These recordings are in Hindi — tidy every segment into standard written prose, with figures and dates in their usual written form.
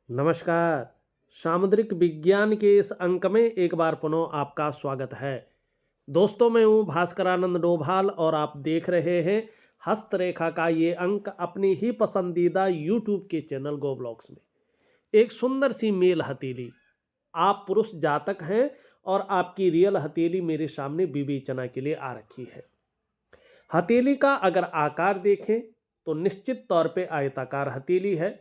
नमस्कार। सामुद्रिक विज्ञान के इस अंक में एक बार पुनः आपका स्वागत है। दोस्तों, मैं हूँ भास्करानंद डोभाल और आप देख रहे हैं हस्तरेखा का ये अंक अपनी ही पसंदीदा यूट्यूब के चैनल गो ब्लॉग्स में। एक सुंदर सी मेल हथेली, आप पुरुष जातक हैं और आपकी रियल हथेली मेरे सामने विवेचना के लिए आ रखी है। हथेली का अगर आकार देखें तो निश्चित तौर पे आयताकार हथेली है।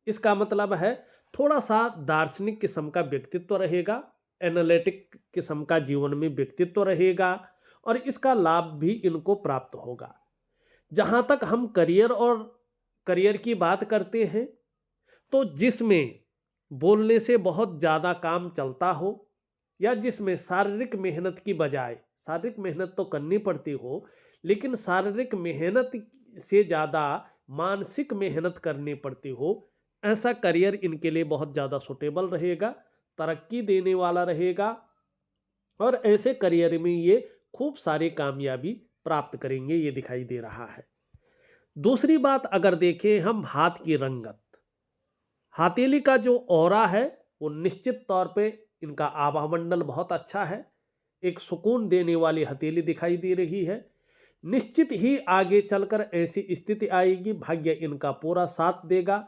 इसका मतलब है थोड़ा सा दार्शनिक किस्म का व्यक्तित्व रहेगा, एनालिटिक किस्म का जीवन में व्यक्तित्व रहेगा और इसका लाभ भी इनको प्राप्त होगा। जहाँ तक हम करियर की बात करते हैं तो जिसमें बोलने से बहुत ज़्यादा काम चलता हो या जिसमें शारीरिक मेहनत की बजाय, शारीरिक मेहनत तो करनी पड़ती हो लेकिन शारीरिक मेहनत से ज़्यादा मानसिक मेहनत करनी पड़ती हो, ऐसा करियर इनके लिए बहुत ज़्यादा सूटेबल रहेगा, तरक्की देने वाला रहेगा और ऐसे करियर में ये खूब सारी कामयाबी प्राप्त करेंगे, ये दिखाई दे रहा है। दूसरी बात अगर देखें हम हाथ की रंगत, हथेली का जो ऑरा है वो निश्चित तौर पे इनका आभामंडल बहुत अच्छा है, एक सुकून देने वाली हथेली दिखाई दे रही है। निश्चित ही आगे चलकर ऐसी स्थिति आएगी, भाग्य इनका पूरा साथ देगा।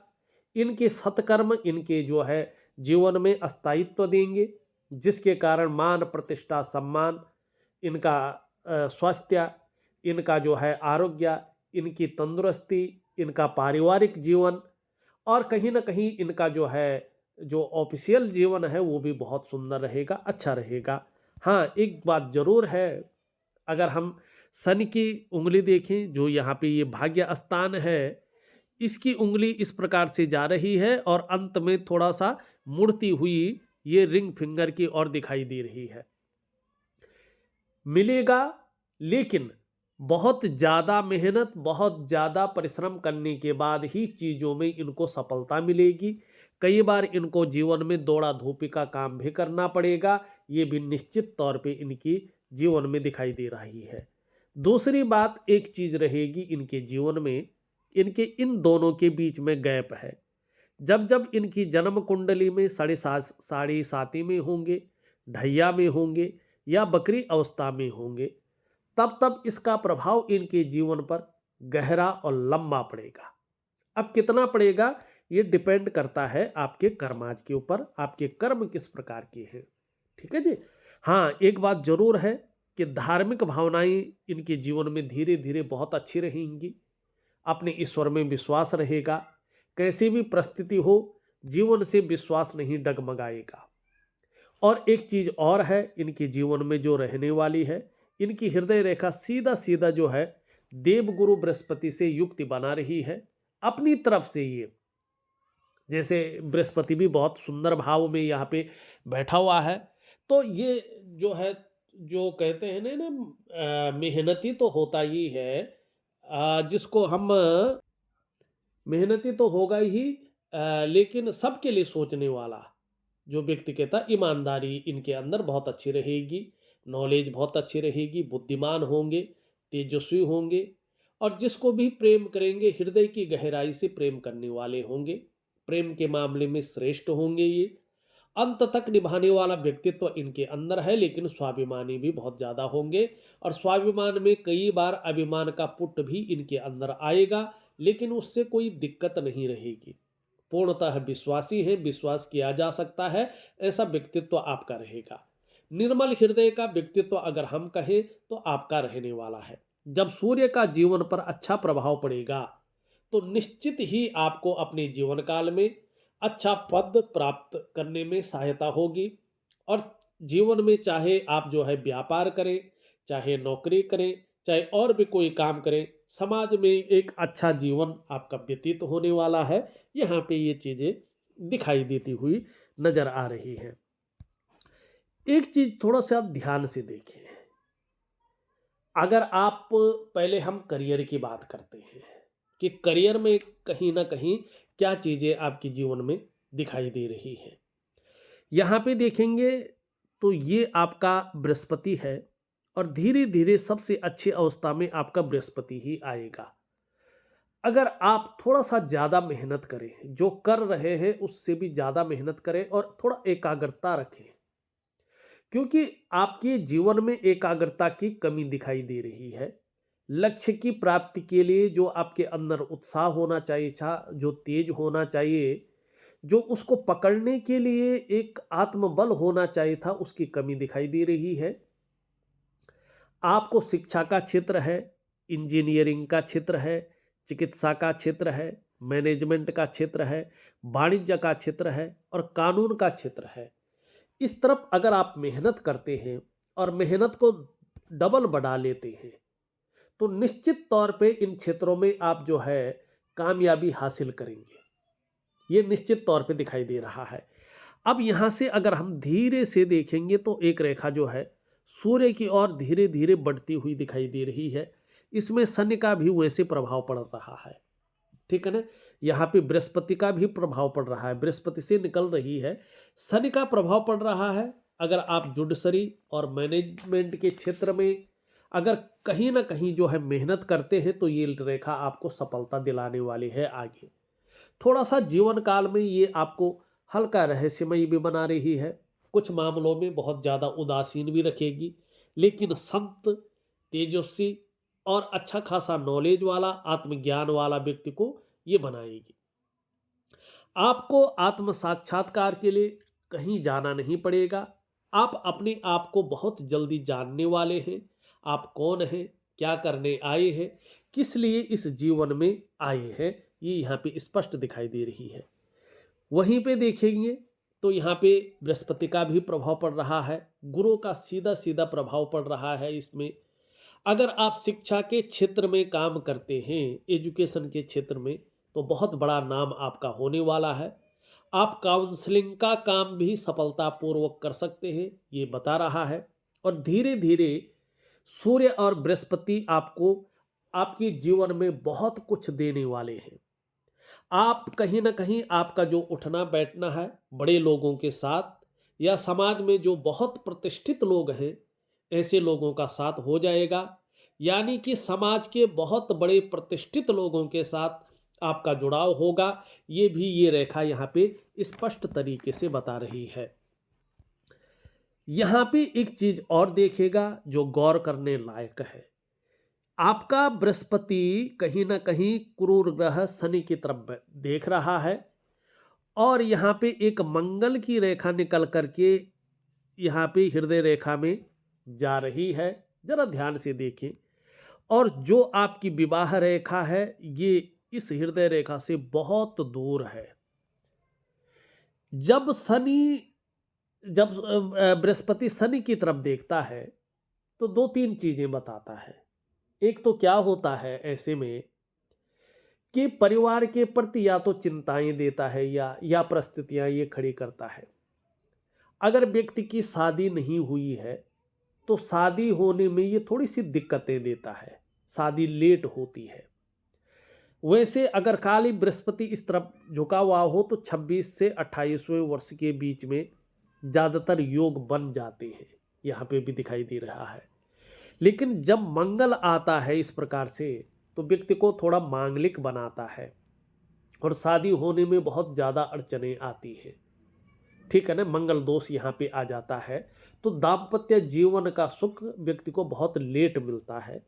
इनके सत्कर्म इनके जो है जीवन में स्थायित्व देंगे, जिसके कारण मान प्रतिष्ठा सम्मान, इनका स्वास्थ्य, इनका जो है आरोग्य, इनकी तंदुरुस्ती, इनका पारिवारिक जीवन और कहीं ना कहीं इनका जो है जो ऑफिशियल जीवन है वो भी बहुत सुंदर रहेगा, अच्छा रहेगा। हाँ, एक बात जरूर है, अगर हम शनि की उंगली देखें जो यहाँ पे ये भाग्य स्थान है, इसकी उंगली इस प्रकार से जा रही है और अंत में थोड़ा सा मुड़ती हुई ये रिंग फिंगर की ओर दिखाई दे रही है। मिलेगा, लेकिन बहुत ज़्यादा मेहनत, बहुत ज़्यादा परिश्रम करने के बाद ही चीज़ों में इनको सफलता मिलेगी। कई बार इनको जीवन में दौड़ा धूपी का काम भी करना पड़ेगा, ये भी निश्चित तौर पे इनकी जीवन में दिखाई दे रही है। दूसरी बात एक चीज़ रहेगी इनके जीवन में, इनके इन दोनों के बीच में गैप है। जब जब इनकी जन्म कुंडली में साढ़े साती में होंगे, ढैया में होंगे या बकरी अवस्था में होंगे, तब तब इसका प्रभाव इनके जीवन पर गहरा और लंबा पड़ेगा। अब कितना पड़ेगा ये डिपेंड करता है आपके कर्माज के ऊपर, आपके कर्म किस प्रकार के हैं। ठीक है जी। हाँ, एक बात जरूर है कि धार्मिक भावनाएं इनके जीवन में धीरे धीरे बहुत अच्छी रहेंगी, अपने ईश्वर में विश्वास रहेगा, कैसी भी परिस्थिति हो जीवन से विश्वास नहीं डगमगाएगा। और एक चीज और है इनके जीवन में जो रहने वाली है, इनकी हृदय रेखा सीधा सीधा जो है देवगुरु बृहस्पति से युक्ति बना रही है अपनी तरफ से। ये जैसे बृहस्पति भी बहुत सुंदर भाव में यहाँ पे बैठा हुआ है, तो ये जो है, जो कहते हैं ना मेहनती तो होता ही है, जिसको हम मेहनती तो होगा ही, लेकिन सबके लिए सोचने वाला जो व्यक्ति कहता, ईमानदारी इनके अंदर बहुत अच्छी रहेगी, नॉलेज बहुत अच्छी रहेगी, बुद्धिमान होंगे, तेजस्वी होंगे और जिसको भी प्रेम करेंगे हृदय की गहराई से प्रेम करने वाले होंगे, प्रेम के मामले में श्रेष्ठ होंगे। ये अंत तक निभाने वाला व्यक्तित्व इनके अंदर है, लेकिन स्वाभिमानी भी बहुत ज़्यादा होंगे और स्वाभिमान में कई बार अभिमान का पुट भी इनके अंदर आएगा, लेकिन उससे कोई दिक्कत नहीं रहेगी। पूर्णतः विश्वासी है, विश्वास किया जा सकता है, ऐसा व्यक्तित्व आपका रहेगा। निर्मल हृदय का व्यक्तित्व अगर हम कहें तो आपका रहने वाला है। जब सूर्य का जीवन पर अच्छा प्रभाव पड़ेगा तो निश्चित ही आपको अपने जीवन काल में अच्छा पद प्राप्त करने में सहायता होगी और जीवन में चाहे आप जो है व्यापार करें, चाहे नौकरी करें, चाहे और भी कोई काम करें, समाज में एक अच्छा जीवन आपका व्यतीत होने वाला है। यहाँ पे ये चीज़ें दिखाई देती हुई नजर आ रही हैं। एक चीज थोड़ा सा आप ध्यान से देखें, अगर आप पहले हम करियर की बात करते हैं कि करियर में कहीं ना कहीं क्या चीजें आपके जीवन में दिखाई दे रही है, यहाँ पे देखेंगे तो ये आपका बृहस्पति है और धीरे धीरे सबसे अच्छी अवस्था में आपका बृहस्पति ही आएगा। अगर आप थोड़ा सा ज़्यादा मेहनत करें, जो कर रहे हैं उससे भी ज़्यादा मेहनत करें और थोड़ा एकाग्रता रखें, क्योंकि आपके जीवन में एकाग्रता की कमी दिखाई दे रही है। लक्ष्य की प्राप्ति के लिए जो आपके अंदर उत्साह होना चाहिए था, जो तेज होना चाहिए, जो उसको पकड़ने के लिए एक आत्मबल होना चाहिए था, उसकी कमी दिखाई दे रही है। आपको शिक्षा का क्षेत्र है, इंजीनियरिंग का क्षेत्र है, चिकित्सा का क्षेत्र है, मैनेजमेंट का क्षेत्र है, वाणिज्य का क्षेत्र है और कानून का क्षेत्र है। इस तरफ अगर आप मेहनत करते हैं और मेहनत को डबल बढ़ा लेते हैं, तो निश्चित तौर पे इन क्षेत्रों में आप जो है कामयाबी हासिल करेंगे। ये निश्चित तौर पे दिखाई दे रहा है। अब यहाँ से अगर हम धीरे से देखेंगे तो एक रेखा जो है सूर्य की ओर धीरे धीरे बढ़ती हुई दिखाई दे रही है। इसमें शनि का भी वैसे प्रभाव पड़ रहा है, ठीक है ना। यहाँ पे बृहस्पति का भी प्रभाव पड़ रहा है, बृहस्पति से निकल रही है, शनि का प्रभाव पड़ रहा है। अगर आप जुडिशरी और मैनेजमेंट के क्षेत्र में अगर कहीं ना कहीं जो है मेहनत करते हैं तो ये रेखा आपको सफलता दिलाने वाली है आगे। थोड़ा सा जीवन काल में ये आपको हल्का रहस्यमयी भी बना रही है, कुछ मामलों में बहुत ज़्यादा उदासीन भी रखेगी, लेकिन संत, तेजस्वी और अच्छा खासा नॉलेज वाला, आत्मज्ञान वाला व्यक्ति को ये बनाएगी। आपको आत्म साक्षात्कार के लिए कहीं जाना नहीं पड़ेगा। आप अपने आप को बहुत जल्दी जानने वाले हैं। आप कौन हैं, क्या करने आए हैं, किस लिए इस जीवन में आए हैं, ये यहाँ पे स्पष्ट दिखाई दे रही है। वहीं पे देखेंगे तो यहाँ पे बृहस्पति का भी प्रभाव पड़ रहा है, गुरु का सीधा सीधा प्रभाव पड़ रहा है इसमें। अगर आप शिक्षा के क्षेत्र में काम करते हैं, एजुकेशन के क्षेत्र में, तो बहुत बड़ा नाम आपका होने वाला है। आप काउंसलिंग का काम भी सफलतापूर्वक कर सकते हैं, ये बता रहा है। और धीरे धीरे सूर्य और बृहस्पति आपको आपके जीवन में बहुत कुछ देने वाले हैं। आप कहीं ना कहीं आपका जो उठना बैठना है बड़े लोगों के साथ या समाज में जो बहुत प्रतिष्ठित लोग हैं, ऐसे लोगों का साथ हो जाएगा। यानी कि समाज के बहुत बड़े प्रतिष्ठित लोगों के साथ आपका जुड़ाव होगा। ये भी ये रेखा यहाँ पे स्पष्ट तरीके से बता रही है। यहाँ पे एक चीज और देखेगा जो गौर करने लायक है। आपका बृहस्पति कहीं ना कहीं क्रूर ग्रह शनि की तरफ देख रहा है और यहाँ पे एक मंगल की रेखा निकल करके यहाँ पे हृदय रेखा में जा रही है। जरा ध्यान से देखें। और जो आपकी विवाह रेखा है ये इस हृदय रेखा से बहुत दूर है। जब बृहस्पति शनि की तरफ देखता है तो दो तीन चीजें बताता है। एक तो क्या होता है ऐसे में कि परिवार के प्रति या तो चिंताएं देता है या परिस्थितियां ये खड़ी करता है। अगर व्यक्ति की शादी नहीं हुई है तो शादी होने में ये थोड़ी सी दिक्कतें देता है, शादी लेट होती है। वैसे अगर काली बृहस्पति इस तरफ झुका हुआ हो तो 26 से 28वें वर्ष के बीच में ज़्यादातर योग बन जाते हैं, यहाँ पे भी दिखाई दे रहा है। लेकिन जब मंगल आता है इस प्रकार से तो व्यक्ति को थोड़ा मांगलिक बनाता है और शादी होने में बहुत ज़्यादा अड़चनें आती हैं, ठीक है ना। मंगल दोष यहाँ पे आ जाता है तो दाम्पत्य जीवन का सुख व्यक्ति को बहुत लेट मिलता है।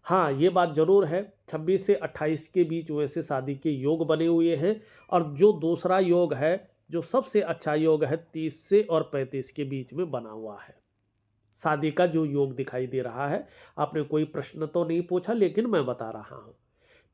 हाँ, ये बात जरूर है 26 से 28 के बीच वैसे शादी के योग बने हुए हैं। और जो दूसरा योग है, जो सबसे अच्छा योग है, 30 से और 35 के बीच में बना हुआ है शादी का जो योग दिखाई दे रहा है। आपने कोई प्रश्न तो नहीं पूछा लेकिन मैं बता रहा हूँ,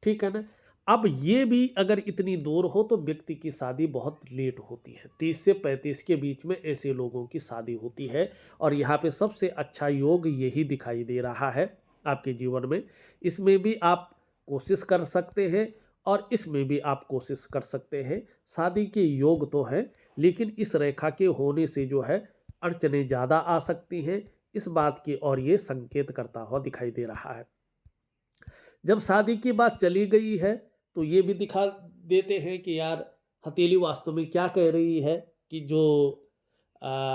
ठीक है ना। अब ये भी अगर इतनी दूर हो तो व्यक्ति की शादी बहुत लेट होती है, 30 से 35 के बीच में ऐसे लोगों की शादी होती है। और यहाँ पे सबसे अच्छा योग यही दिखाई दे रहा है आपके जीवन में। इसमें भी आप कोशिश कर सकते हैं और इसमें भी आप कोशिश कर सकते हैं। शादी के योग तो हैं लेकिन इस रेखा के होने से जो है अड़चनें ज़्यादा आ सकती हैं, इस बात की और ये संकेत करता हुआ दिखाई दे रहा है। जब शादी की बात चली गई है तो ये भी दिखा देते हैं कि यार हथेली वास्तव में क्या कह रही है कि जो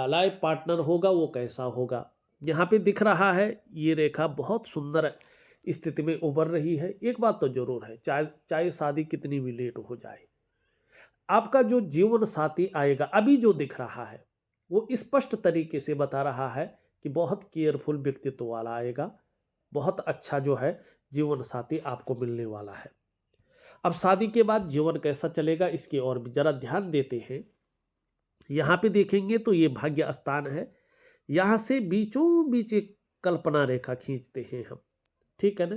लाइफ पार्टनर होगा वो कैसा होगा। यहाँ पे दिख रहा है ये रेखा बहुत सुंदर स्थिति में उभर रही है। एक बात तो जरूर है, चाहे चाहे शादी कितनी भी लेट हो जाए, आपका जो जीवन साथी आएगा, अभी जो दिख रहा है वो स्पष्ट तरीके से बता रहा है कि बहुत केयरफुल व्यक्तित्व वाला आएगा, बहुत अच्छा जो है जीवन साथी आपको मिलने वाला है। अब शादी के बाद जीवन कैसा चलेगा इसकी और भी जरा ध्यान देते हैं। यहाँ पे देखेंगे तो ये भाग्य स्थान है, यहाँ से बीचों बीच एक कल्पना रेखा खींचते हैं हम, ठीक है ना।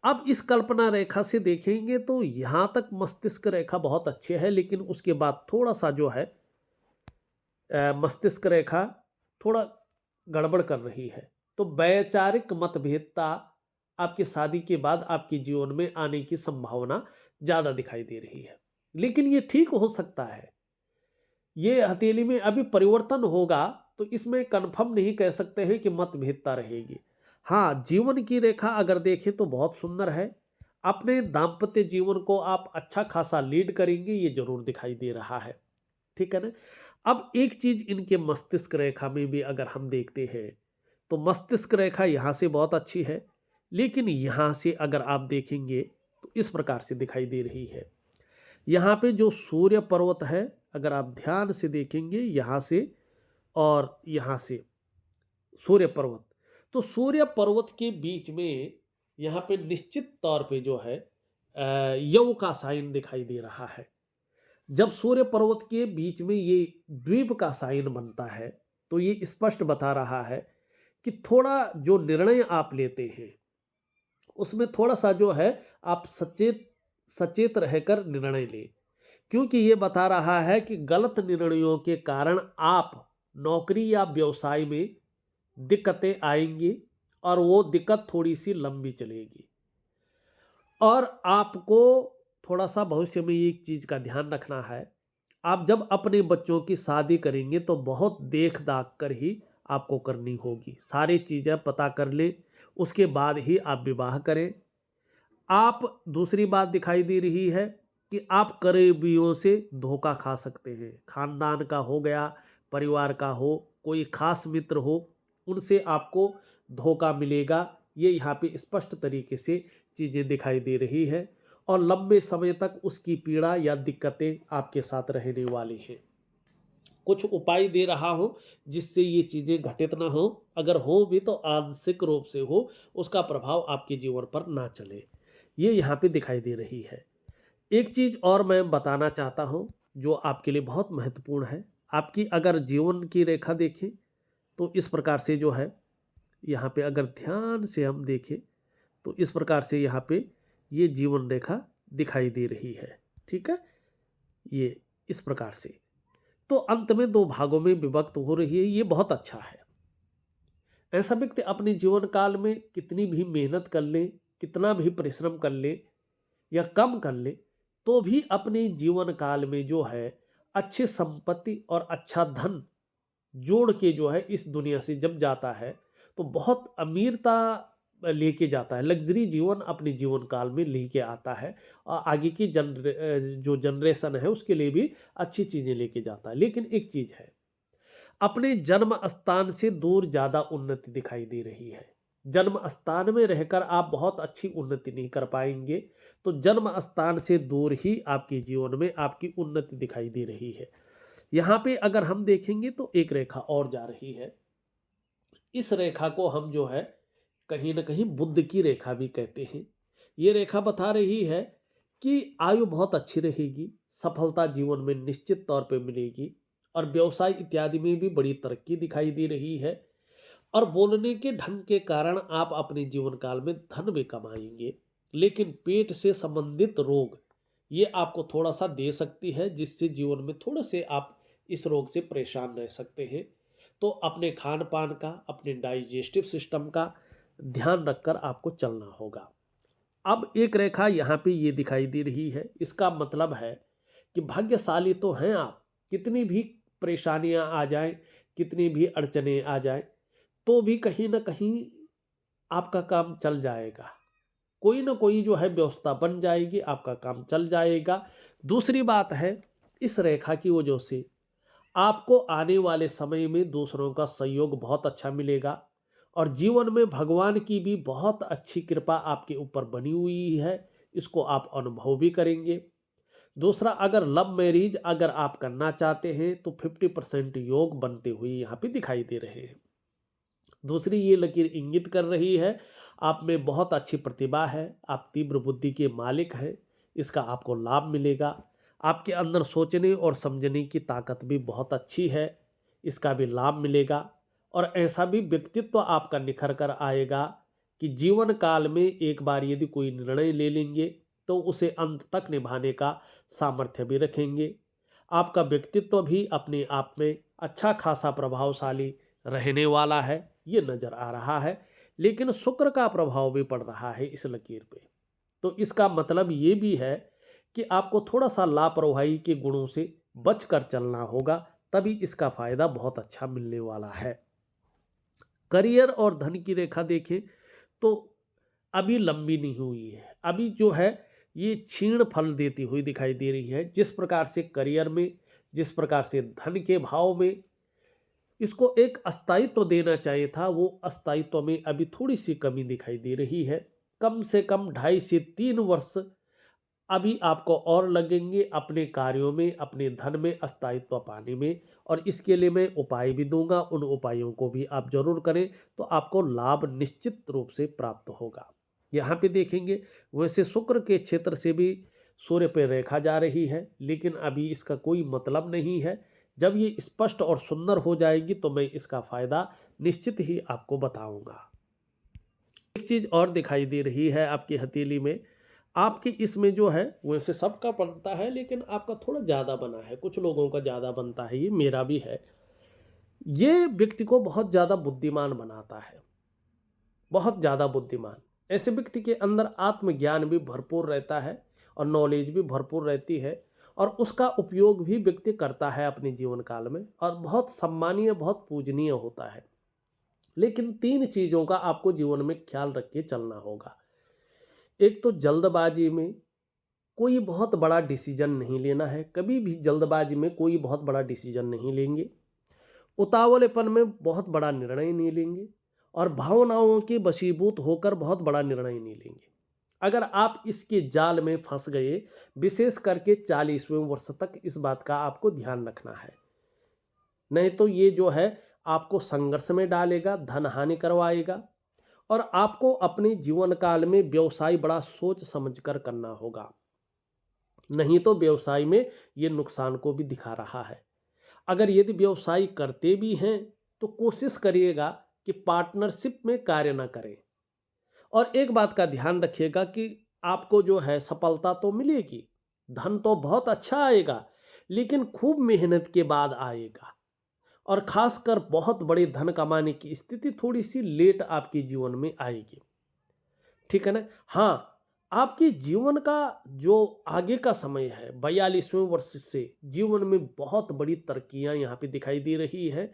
अब इस कल्पना रेखा से देखेंगे तो यहाँ तक मस्तिष्क रेखा बहुत अच्छी है, लेकिन उसके बाद थोड़ा सा जो है मस्तिष्क रेखा थोड़ा गड़बड़ कर रही है। तो वैचारिक मतभेदता आपकी शादी के बाद आपके जीवन में आने की संभावना ज़्यादा दिखाई दे रही है, लेकिन ये ठीक हो सकता है। ये हथेली में अभी परिवर्तन होगा, तो इसमें कन्फर्म नहीं कह सकते हैं कि मतभेदता रहेगी। हाँ, जीवन की रेखा अगर देखें तो बहुत सुंदर है। अपने दाम्पत्य जीवन को आप अच्छा खासा लीड करेंगे, ये जरूर दिखाई दे रहा है, ठीक है ना। अब एक चीज इनके मस्तिष्क रेखा में भी अगर हम देखते हैं तो मस्तिष्क रेखा यहाँ से बहुत अच्छी है, लेकिन यहाँ से अगर आप देखेंगे तो इस प्रकार से दिखाई दे रही है। यहाँ पे जो सूर्य पर्वत है, अगर आप ध्यान से देखेंगे यहाँ से और यहाँ से सूर्य पर्वत, तो सूर्य पर्वत के बीच में यहाँ पे निश्चित तौर पे जो है यव का साइन दिखाई दे रहा है। जब सूर्य पर्वत के बीच में ये द्वीप का साइन बनता है तो ये स्पष्ट बता रहा है कि थोड़ा जो निर्णय आप लेते हैं उसमें थोड़ा सा जो है आप सचेत रहकर निर्णय लें, क्योंकि ये बता रहा है कि गलत निर्णयों के कारण आप नौकरी या व्यवसाय में दिक्कतें आएंगी और वो दिक्कत थोड़ी सी लंबी चलेगी। और आपको थोड़ा सा भविष्य में एक चीज़ का ध्यान रखना है, आप जब अपने बच्चों की शादी करेंगे तो बहुत देख दाख कर ही आपको करनी होगी। सारी चीज़ें पता कर लें, उसके बाद ही आप विवाह करें। आप दूसरी बात दिखाई दे रही है कि आप करीबियों से धोखा खा सकते हैं। खानदान का हो गया, परिवार का हो, कोई खास मित्र हो, उनसे आपको धोखा मिलेगा। ये यहाँ पे स्पष्ट तरीके से चीज़ें दिखाई दे रही है और लंबे समय तक उसकी पीड़ा या दिक्कतें आपके साथ रहने वाली हैं। कुछ उपाय दे रहा हूँ जिससे ये चीज़ें घटित ना हो, अगर हो भी तो आंशिक रूप से हो, उसका प्रभाव आपके जीवन पर ना चले, ये यहाँ पे दिखाई दे रही है। एक चीज़ और मैं बताना चाहता हूँ जो आपके लिए बहुत महत्वपूर्ण है। आपकी अगर जीवन की रेखा देखें तो इस प्रकार से जो है यहाँ पे अगर ध्यान से हम देखें तो इस प्रकार से यहाँ पे ये जीवन रेखा दिखाई दे रही है, ठीक है, ये इस प्रकार से। तो अंत में दो भागों में विभक्त हो रही है, ये बहुत अच्छा है। ऐसा व्यक्ति अपने जीवन काल में कितनी भी मेहनत कर ले, कितना भी परिश्रम कर ले या कम कर ले, तो भी अपने जीवन काल में जो है अच्छी संपत्ति और अच्छा धन जोड़ के जो है इस दुनिया से जब जाता है तो बहुत अमीरता लेके जाता है, लग्जरी जीवन अपने जीवन काल में लेके आता है और आगे की जो जनरेशन है उसके लिए भी अच्छी चीज़ें लेके जाता है। लेकिन एक चीज़ है, अपने जन्म स्थान से दूर ज़्यादा उन्नति दिखाई दे रही है। जन्म स्थान में रहकर आप बहुत अच्छी उन्नति नहीं कर पाएंगे, तो जन्म स्थान से दूर ही आपके जीवन में आपकी उन्नति दिखाई दे रही है। यहाँ पे अगर हम देखेंगे तो एक रेखा और जा रही है, इस रेखा को हम जो है कहीं ना कहीं बुद्ध की रेखा भी कहते हैं। ये रेखा बता रही है कि आयु बहुत अच्छी रहेगी, सफलता जीवन में निश्चित तौर पे मिलेगी और व्यवसाय इत्यादि में भी बड़ी तरक्की दिखाई दे रही है। और बोलने के ढंग के कारण आप अपने जीवन काल में धन भी कमाएंगे, लेकिन पेट से संबंधित रोग ये आपको थोड़ा सा दे सकती है, जिससे जीवन में थोड़े से आप इस रोग से परेशान रह सकते हैं। तो अपने खान पान का, अपने डाइजेस्टिव सिस्टम का ध्यान रखकर आपको चलना होगा। अब एक रेखा यहाँ पे ये दिखाई दे रही है, इसका मतलब है कि भाग्यशाली तो हैं आप, कितनी भी परेशानियाँ आ जाएं, कितनी भी अड़चनें आ जाएं, तो भी कहीं ना कहीं आपका काम चल जाएगा, कोई ना कोई जो है व्यवस्था बन जाएगी, आपका काम चल जाएगा। दूसरी बात है, इस रेखा की वजह से आपको आने वाले समय में दूसरों का सहयोग बहुत अच्छा मिलेगा और जीवन में भगवान की भी बहुत अच्छी कृपा आपके ऊपर बनी हुई है, इसको आप अनुभव भी करेंगे। दूसरा, अगर लव मैरिज अगर आप करना चाहते हैं तो 50% योग बनते हुए यहाँ पे दिखाई दे रहे हैं। दूसरी ये लकीर इंगित कर रही है आप में बहुत अच्छी प्रतिभा है, आप तीव्र बुद्धि के मालिक हैं, इसका आपको लाभ मिलेगा। आपके अंदर सोचने और समझने की ताकत भी बहुत अच्छी है, इसका भी लाभ मिलेगा। और ऐसा भी व्यक्तित्व आपका निखर कर आएगा कि जीवन काल में एक बार यदि कोई निर्णय ले लेंगे तो उसे अंत तक निभाने का सामर्थ्य भी रखेंगे। आपका व्यक्तित्व भी अपने आप में अच्छा खासा प्रभावशाली रहने वाला है, ये नज़र आ रहा है। लेकिन शुक्र का प्रभाव भी पड़ रहा है इस लकीर पे, तो इसका मतलब ये भी है कि आपको थोड़ा सा लापरवाही के गुणों से बचकर चलना होगा, तभी इसका फायदा बहुत अच्छा मिलने वाला है। करियर और धन की रेखा देखें तो अभी लंबी नहीं हुई है, अभी जो है ये क्षीण फल देती हुई दिखाई दे रही है। जिस प्रकार से करियर में, जिस प्रकार से धन के भाव में इसको एक अस्थायित्व देना चाहिए था, वो अस्थायित्व में अभी थोड़ी सी कमी दिखाई दे रही है। कम से कम 2.5 से 3 वर्ष अभी आपको और लगेंगे अपने कार्यों में, अपने धन में अस्थायित्व पाने में। और इसके लिए मैं उपाय भी दूंगा, उन उपायों को भी आप जरूर करें तो आपको लाभ निश्चित रूप से प्राप्त होगा। यहाँ पे देखेंगे वैसे शुक्र के क्षेत्र से भी सूर्य पे रेखा जा रही है, लेकिन अभी इसका कोई मतलब नहीं है। जब ये स्पष्ट और सुंदर हो जाएगी तो मैं इसका फायदा निश्चित ही आपको बताऊंगा। एक चीज और दिखाई दे रही है आपकी हथेली में, आपके इसमें जो है वैसे सबका बनता है लेकिन आपका थोड़ा ज़्यादा बना है, कुछ लोगों का ज़्यादा बनता है, ये मेरा भी है। ये व्यक्ति को बहुत ज़्यादा बुद्धिमान बनाता है, बहुत ज़्यादा बुद्धिमान। ऐसे व्यक्ति के अंदर आत्मज्ञान भी भरपूर रहता है और नॉलेज भी भरपूर रहती है, और उसका उपयोग भी व्यक्ति करता है अपने जीवन काल में, और बहुत सम्मानीय, बहुत पूजनीय होता है। लेकिन 3 चीज़ों का आपको जीवन में ख्याल रख के चलना होगा। एक तो जल्दबाजी में कोई बहुत बड़ा डिसीजन नहीं लेना है, कभी भी जल्दबाजी में कोई बहुत बड़ा डिसीजन नहीं लेंगे, उतावलेपन में बहुत बड़ा निर्णय नहीं लेंगे, और भावनाओं के वशीभूत होकर बहुत बड़ा निर्णय नहीं लेंगे। अगर आप इसके जाल में फंस गए, विशेष करके 40वें वर्ष तक इस बात का आपको ध्यान रखना है, नहीं तो ये जो है आपको संघर्ष में डालेगा, धन हानि करवाएगा। और आपको अपने जीवन काल में व्यवसाय बड़ा सोच समझकर करना होगा, नहीं तो व्यवसाय में ये नुकसान को भी दिखा रहा है। अगर यदि व्यवसाय करते भी हैं तो कोशिश करिएगा कि पार्टनरशिप में कार्य ना करें। और एक बात का ध्यान रखिएगा कि आपको जो है सफलता तो मिलेगी, धन तो बहुत अच्छा आएगा, लेकिन खूब मेहनत के बाद आएगा। और खासकर बहुत बड़े धन कमाने की स्थिति थोड़ी सी लेट आपके जीवन में आएगी, ठीक है ना। हाँ, आपके जीवन का जो आगे का समय है 42वें वर्ष से जीवन में बहुत बड़ी तरक्कियां यहाँ पे दिखाई दे रही है,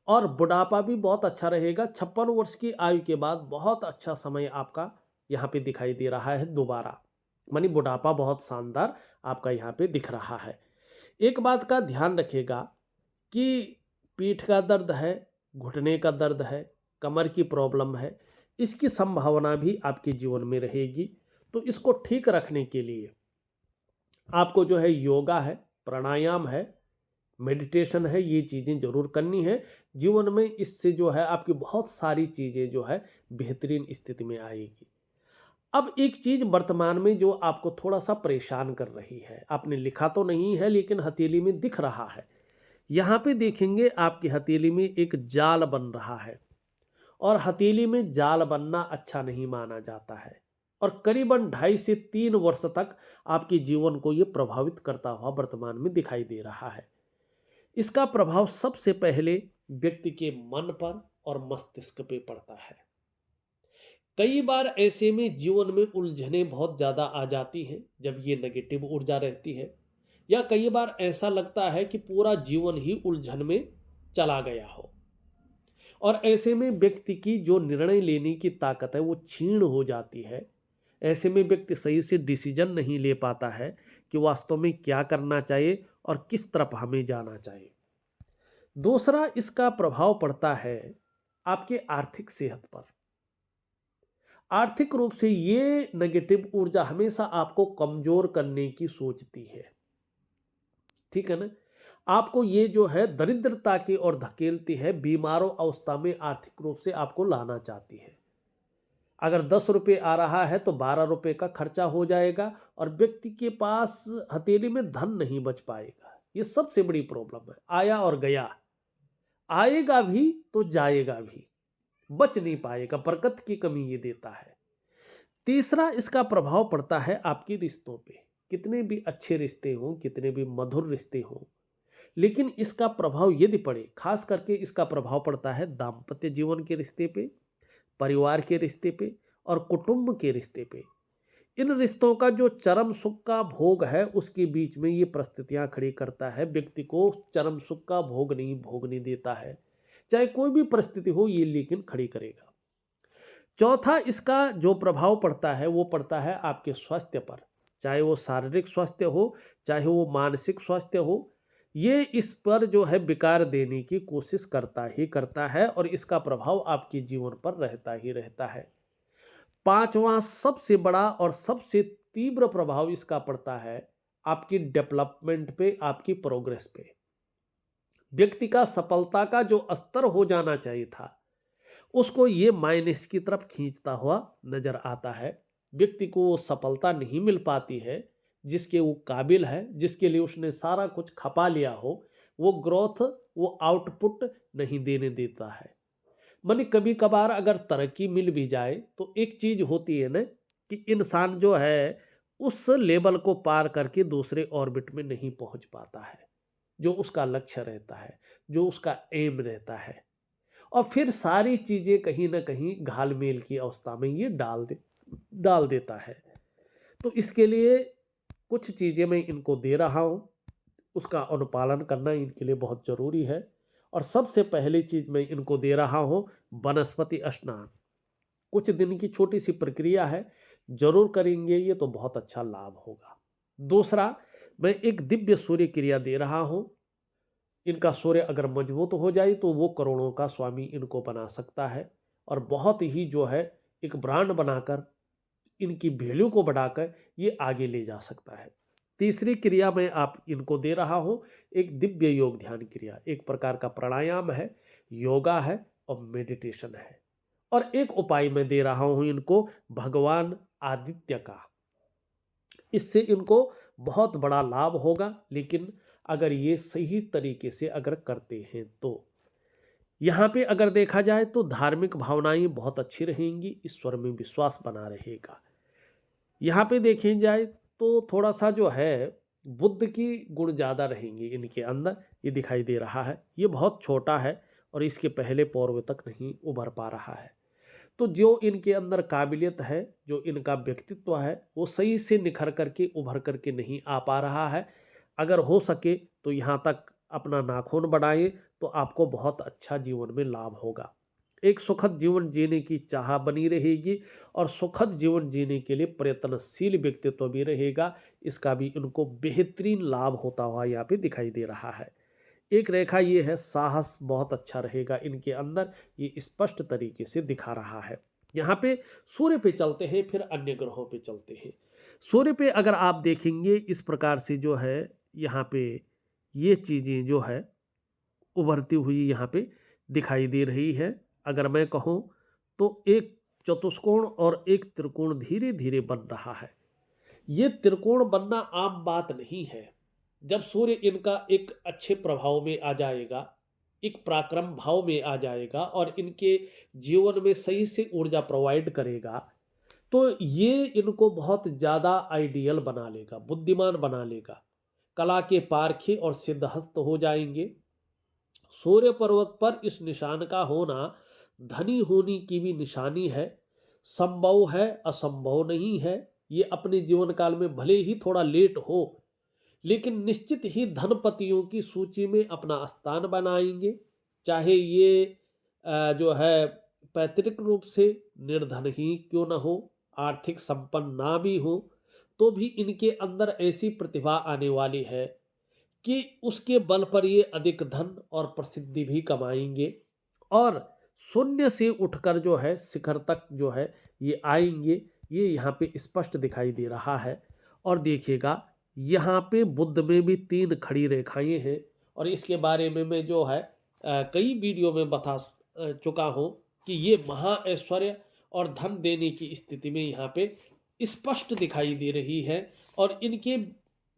और बुढ़ापा भी बहुत अच्छा रहेगा। 56 वर्ष की आयु के बाद बहुत अच्छा समय आपका यहाँ पे दिखाई दे रहा है दोबारा, मानी बुढ़ापा बहुत शानदार आपका यहाँ पे दिख रहा है। एक बात का ध्यान रखिएगा कि पीठ का दर्द है, घुटने का दर्द है, कमर की प्रॉब्लम है, इसकी संभावना भी आपके जीवन में रहेगी। तो इसको ठीक रखने के लिए आपको जो है योगा है, प्राणायाम है, मेडिटेशन है, ये चीज़ें जरूर करनी है जीवन में। इससे जो है आपकी बहुत सारी चीज़ें जो है बेहतरीन स्थिति में आएगी। अब एक चीज़ वर्तमान में जो आपको थोड़ा सा परेशान कर रही है, आपने लिखा तो नहीं है लेकिन हथेली में दिख रहा है। यहाँ पे देखेंगे आपकी हथेली में एक जाल बन रहा है, और हथेली में जाल बनना अच्छा नहीं माना जाता है, और करीबन 2.5 से 3 वर्ष तक आपके जीवन को ये प्रभावित करता हुआ वर्तमान में दिखाई दे रहा है। इसका प्रभाव सबसे पहले व्यक्ति के मन पर और मस्तिष्क पे पड़ता है। कई बार ऐसे में जीवन में उलझने बहुत ज़्यादा आ जाती हैं जब ये नेगेटिव ऊर्जा रहती है, या कई बार ऐसा लगता है कि पूरा जीवन ही उलझन में चला गया हो, और ऐसे में व्यक्ति की जो निर्णय लेने की ताकत है वो क्षीण हो जाती है। ऐसे में व्यक्ति सही से डिसीजन नहीं ले पाता है कि वास्तव में क्या करना चाहिए और किस तरफ हमें जाना चाहिए। दूसरा इसका प्रभाव पड़ता है आपके आर्थिक सेहत पर। आर्थिक रूप से ये नेगेटिव ऊर्जा हमेशा आपको कमजोर करने की सोचती है, ठीक है ना। आपको ये जो है दरिद्रता की ओर धकेलती है, बीमारों अवस्था में आर्थिक रूप से आपको लाना चाहती है। अगर 10 रुपये आ रहा है तो 12 रुपये का खर्चा हो जाएगा और व्यक्ति के पास हथेली में धन नहीं बच पाएगा। ये सबसे बड़ी प्रॉब्लम है। आया और गया, आएगा भी तो जाएगा भी, बच नहीं पाएगा। बरकत की कमी ये देता है। तीसरा, इसका प्रभाव पड़ता है आपके रिश्तों पे। कितने भी अच्छे रिश्ते हों, कितने भी मधुर रिश्ते हों, लेकिन इसका प्रभाव यदि पड़े, खास करके इसका प्रभाव पड़ता है दाम्पत्य जीवन के रिश्ते पे, परिवार के रिश्ते पे और कुटुंब के रिश्ते पे। इन रिश्तों का जो चरम सुख का भोग है, उसके बीच में ये परिस्थितियां खड़ी करता है। व्यक्ति को चरम सुख का भोग नहीं भोगने देता है, चाहे कोई भी परिस्थिति हो, ये लेकिन खड़ी करेगा। चौथा, इसका जो प्रभाव पड़ता है वो पड़ता है आपके स्वास्थ्य पर, चाहे वो शारीरिक स्वास्थ्य हो, चाहे वो मानसिक स्वास्थ्य हो। ये इस पर जो है विकार देने की कोशिश करता ही करता है और इसका प्रभाव आपके जीवन पर रहता ही रहता है। पांचवा, सबसे बड़ा और सबसे तीव्र प्रभाव इसका पड़ता है आपकी डेवलपमेंट पे, आपकी प्रोग्रेस पे। व्यक्ति का सफलता का जो स्तर हो जाना चाहिए था, उसको ये माइनस की तरफ खींचता हुआ नजर आता है। व्यक्ति को वो सफलता नहीं मिल पाती है जिसके वो काबिल है, जिसके लिए उसने सारा कुछ खपा लिया हो। वो ग्रोथ, वो आउटपुट नहीं देने देता है। माने कभी कभार अगर तरक्की मिल भी जाए तो एक चीज होती है ना कि इंसान जो है उस लेवल को पार करके दूसरे ऑर्बिट में नहीं पहुंच पाता है, जो उसका लक्ष्य रहता है, जो उसका एम रहता है। और फिर सारी चीजें कहीं ना कहीं घालमेल की अवस्था में ये डाल देता है। तो इसके लिए कुछ चीजें मैं इनको दे रहा हूं, उसका अनुपालन करना इनके लिए बहुत जरूरी है। और सबसे पहली चीज मैं इनको दे रहा हूं वनस्पति स्नान। कुछ दिन की छोटी सी प्रक्रिया है, जरूर करेंगे ये तो बहुत अच्छा लाभ होगा। दूसरा, मैं एक दिव्य सूर्य क्रिया दे रहा हूं। इनका सूर्य अगर मजबूत हो जाए तो वो करोड़ों का स्वामी इनको बना सकता है और बहुत ही जो है एक ब्रांड बनाकर, इनकी वैल्यू को बढ़ाकर ये आगे ले जा सकता है। तीसरी क्रिया मैं आप इनको दे रहा हूं, एक दिव्य योग ध्यान क्रिया। एक प्रकार का प्राणायाम है, योगा है और मेडिटेशन है। और एक उपाय मैं दे रहा हूं इनको भगवान आदित्य का। इससे इनको बहुत बड़ा लाभ होगा, लेकिन अगर ये सही तरीके से अगर करते हैं तो। यहाँ पे अगर देखा जाए तो धार्मिक भावनाएं बहुत अच्छी रहेंगी, ईश्वर में विश्वास बना रहेगा। यहाँ पे देखें जाए तो थोड़ा सा जो है बुद्ध की गुण ज़्यादा रहेंगे इनके अंदर, ये दिखाई दे रहा है। ये बहुत छोटा है और इसके पहले पौरव तक नहीं उभर पा रहा है। तो जो इनके अंदर काबिलियत है, जो इनका व्यक्तित्व है, वो सही से निखर करके उभर करके नहीं आ पा रहा है। अगर हो सके तो यहाँ तक अपना नाखून बढ़ाएं तो आपको बहुत अच्छा जीवन में लाभ होगा। एक सुखद जीवन जीने की चाह बनी रहेगी और सुखद जीवन जीने के लिए प्रयत्नशील व्यक्तित्व भी रहेगा। इसका भी इनको बेहतरीन लाभ होता हुआ यहाँ पे दिखाई दे रहा है। एक रेखा ये है, साहस बहुत अच्छा रहेगा इनके अंदर, ये स्पष्ट तरीके से दिखा रहा है। यहाँ पे सूर्य पे चलते हैं, फिर अन्य ग्रहों पे चलते हैं। सूर्य पे अगर आप देखेंगे इस प्रकार से जो है यहाँ पे ये चीज़ें जो है उभरती हुई यहाँ पे दिखाई दे रही है। अगर मैं कहूँ तो एक चतुष्कोण और एक त्रिकोण धीरे धीरे बन रहा है। ये त्रिकोण बनना आम बात नहीं है। जब सूर्य इनका एक अच्छे प्रभाव में आ जाएगा, एक पराक्रम भाव में आ जाएगा और इनके जीवन में सही से ऊर्जा प्रोवाइड करेगा, तो ये इनको बहुत ज़्यादा आइडियल बना लेगा, बुद्धिमान बना लेगा, कला के पारखे और सिद्धहस्त हो जाएंगे। सूर्य पर्वत पर इस निशान का होना धनी होने की भी निशानी है। संभव है, असंभव नहीं है। ये अपने जीवन काल में भले ही थोड़ा लेट हो, लेकिन निश्चित ही धनपतियों की सूची में अपना स्थान बनाएंगे। चाहे ये जो है पैतृक रूप से निर्धन ही क्यों न हो, आर्थिक संपन्न ना भी हो, तो भी इनके अंदर ऐसी प्रतिभा आने वाली है कि उसके बल पर ये अधिक धन और प्रसिद्धि भी कमाएंगे। और शून्य से उठकर जो है शिखर तक जो है ये आएंगे, ये यहाँ पे स्पष्ट दिखाई दे रहा है। और देखिएगा यहाँ पे बुद्ध में भी 3 खड़ी रेखाएं हैं, और इसके बारे में मैं जो है कई वीडियो में बता चुका हूँ कि ये महा ऐश्वर्य और धन देने की स्थिति में यहाँ पे स्पष्ट दिखाई दे रही है। और इनके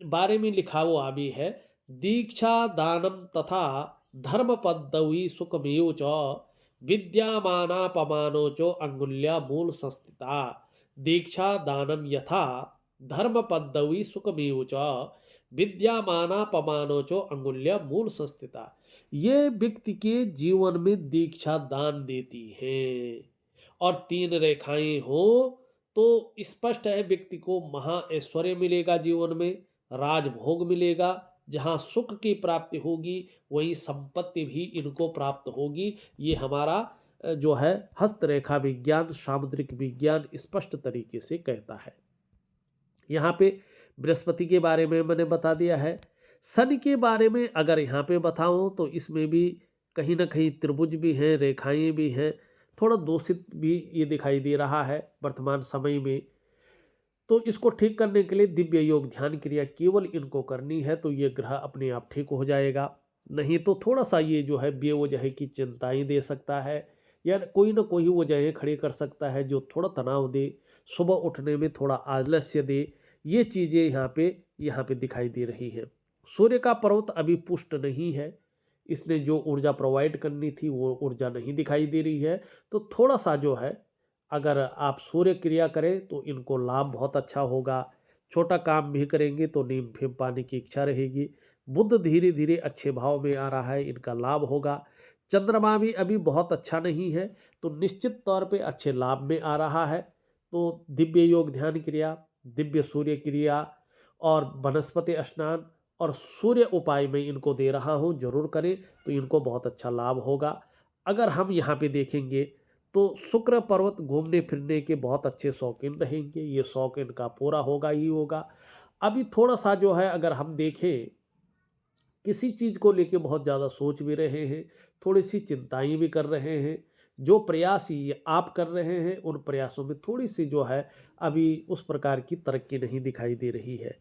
बारे में लिखा हुआ भी है, दीक्षा दानम तथा धर्म पदवी सुखमेव च विद्यामानापमानो चो अंगुल्या मूल संस्थिता। दीक्षा दानम यथा धर्म पदवी सुखमेव च विद्यामानापमानो चो अंगुल्या मूल संस्थिता। ये व्यक्ति के जीवन में दीक्षा दान देती है, और 3 रेखाएं हो तो स्पष्ट है व्यक्ति को महा ऐश्वर्य मिलेगा, जीवन में राजभोग मिलेगा, जहाँ सुख की प्राप्ति होगी वहीं संपत्ति भी इनको प्राप्त होगी। ये हमारा जो है हस्तरेखा विज्ञान, सामुद्रिक विज्ञान स्पष्ट तरीके से कहता है। यहाँ पे बृहस्पति के बारे में मैंने बता दिया है। शनि के बारे में अगर यहाँ पे बताऊँ तो इसमें भी कहीं ना कहीं त्रिभुज भी हैं, रेखाएं भी हैं, थोड़ा दूषित भी ये दिखाई दे रहा है वर्तमान समय में। तो इसको ठीक करने के लिए दिव्य योग ध्यान क्रिया केवल इनको करनी है, तो ये ग्रह अपने आप ठीक हो जाएगा। नहीं तो थोड़ा सा ये जो है बेवजह की चिंताएं दे सकता है, या कोई ना कोई वजहें खड़ी कर सकता है जो थोड़ा तनाव दे, सुबह उठने में थोड़ा आलस्य दे। ये चीज़ें यहाँ पे दिखाई दे रही हैं। सूर्य का पर्वत अभी पुष्ट नहीं है, इसने जो ऊर्जा प्रोवाइड करनी थी वो ऊर्जा नहीं दिखाई दे रही है। तो थोड़ा सा जो है अगर आप सूर्य क्रिया करें तो इनको लाभ बहुत अच्छा होगा। छोटा काम भी करेंगे तो नींद फिर पाने की इच्छा रहेगी। बुध धीरे धीरे अच्छे भाव में आ रहा है, इनका लाभ होगा। चंद्रमा भी अभी बहुत अच्छा नहीं है, तो निश्चित तौर पे अच्छे लाभ में आ रहा है। तो दिव्य योग ध्यान क्रिया, दिव्य सूर्य क्रिया और वनस्पति स्नान और सूर्य उपाय में इनको दे रहा हूँ, जरूर करें तो इनको बहुत अच्छा लाभ होगा। अगर हम यहाँ पे देखेंगे तो शुक्र पर्वत घूमने फिरने के बहुत अच्छे शौकीन रहेंगे, ये शौक इनका पूरा होगा ही होगा। अभी थोड़ा सा जो है अगर हम देखें किसी चीज़ को लेके बहुत ज़्यादा सोच भी रहे हैं, थोड़ी सी चिंताएं भी कर रहे हैं। जो प्रयास ये आप कर रहे हैं उन प्रयासों में थोड़ी सी जो है अभी उस प्रकार की तरक्की नहीं दिखाई दे रही है।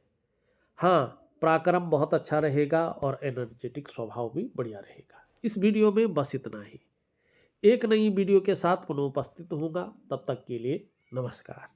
हाँ, पराक्रम बहुत अच्छा रहेगा और एनर्जेटिक स्वभाव भी बढ़िया रहेगा। इस वीडियो में बस इतना ही। एक नई वीडियो के साथ पुनः उपस्थित होऊंगा, तब तक के लिए नमस्कार।